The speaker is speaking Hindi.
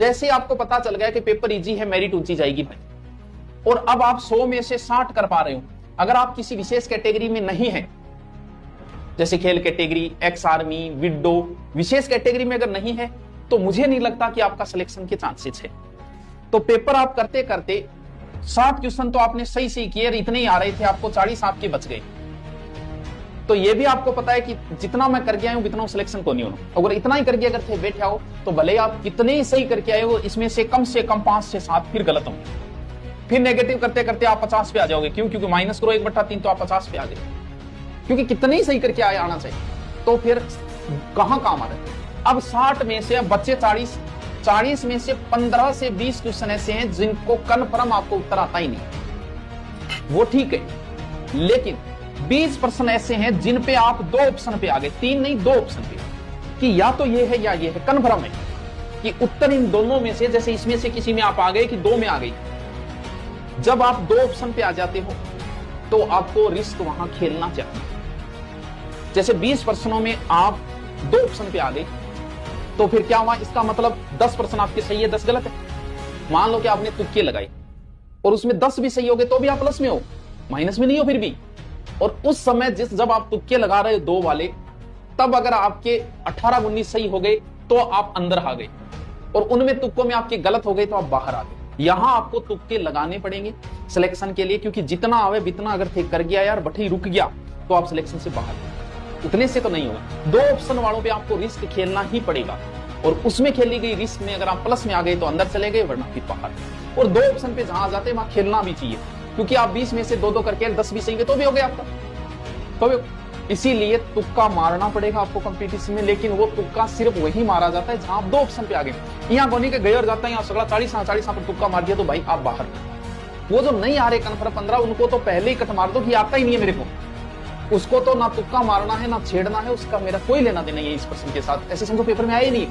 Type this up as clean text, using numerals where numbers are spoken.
जैसे आपको पता चल गया कि पेपर इजी है, मेरिट ऊंची जाएगी भाई, और अब आप 100 में से 60 कर पा रहे हो, अगर आप किसी विशेष कैटेगरी में नहीं है, जैसे खेल कैटेगरी, एक्स आर्मी, विडो, विशेष कैटेगरी में अगर नहीं है, तो मुझे नहीं लगता कि आपका सिलेक्शन के चांसेस है। तो पेपर आप करते करते 60 क्वेश्चन तो आपने सही सही किए, इतने ही आ रहे थे, आपको 40 आपके बच गए। तो ये भी आपको पता है कि जितना मैं करके आया हूं इतना सिलेक्शन को नहीं होना। अगर इतना ही करके अगर थे बैठे आओ, तो भले आप कितने ही सही करके आए हो, इसमें से कम 5 से 7 फिर गलत होंगे, फिर नेगेटिव करते करते आप 50 पे आ जाओगे। क्यों? क्योंकि माइनस करो 1/3 तो आप 50 पे आ गए, क्योंकि कितने ही सही करके आना चाहिए। तो फिर कहां काम आ रहा है? अब 60 में से अब बच्चे 40 में से 15 से 20 क्वेश्चन ऐसे हैं जिनको कन्फर्म आपको उत्तर आता ही नहीं, वो ठीक है, लेकिन 20% ऐसे हैं जिन पे आप 2 ऑप्शन पे आ गए, 3 नहीं 2 ऑप्शन पे, कि या तो ये है या ये है, कन्फर्म है कि उत्तर इन दोनों में से, जैसे इसमें से किसी में आप आ गए कि 2 में आ गई। जब आप 2 ऑप्शन पे आ जाते हो तो आपको रिस्क वहां खेलना चाहिए। जैसे 20 प्रश्नों में आप 2 ऑप्शन पे आ गए, तो फिर क्या हुआ? इसका मतलब 10% आपके सही है, 10 गलत है। मान लो कि आपने तुक्के लगाए और उसमें 10 भी सही हो गए, तो भी आप प्लस में हो, माइनस में नहीं हो फिर भी। और उस समय जब आप तुक्के लगा रहे हो 2 वाले, तब अगर आपके 18-19 सही हो गए तो आप अंदर आ गए, और उनमें तुक्कों में आपके गलत हो गए तो आप बाहर आ गए। यहां आपको तुक्के लगाने पड़ेंगे सिलेक्शन के लिए, क्योंकि जितना आवे बितना अगर थे कर गया यार, बठी रुक गया, तो आप सिलेक्शन से बाहर, उतने से तो नहीं होगा। 2 ऑप्शन वालों पे आपको रिस्क खेलना ही पड़ेगा, और उसमें खेली गई रिस्क में अगर आप प्लस में आ गए तो अंदर चले गए, वरना फिर बाहर। और 2 ऑप्शन पे जहां जाते वहां खेलना भी चाहिए, क्योंकि आप 20 में से 2-2 करके 10 भी सही गए तो भी हो गया आपका, तो भी। इसीलिए तुक्का मारना पड़ेगा आपको कंपटीशन में, लेकिन वो तुक्का सिर्फ वही मारा जाता है जहां आप 2 ऑप्शन पे आ गए। यहाँ कोनी के गए और जाता है, यहाँ सगड़ा 40 पर तुक्का मार दिया तो भाई आप बाहर। वो जो नहीं आ रहे कन्फर्म 15, उनको तो पहले ही कट मार दो कि आता ही नहीं है मेरे को, उसको तो ना तुक्का मारना है ना छेड़ना है, उसका मेरा कोई लेना देना नहीं है इस प्रश्न के साथ। ऐसे समझो पेपर में आया ही नहीं।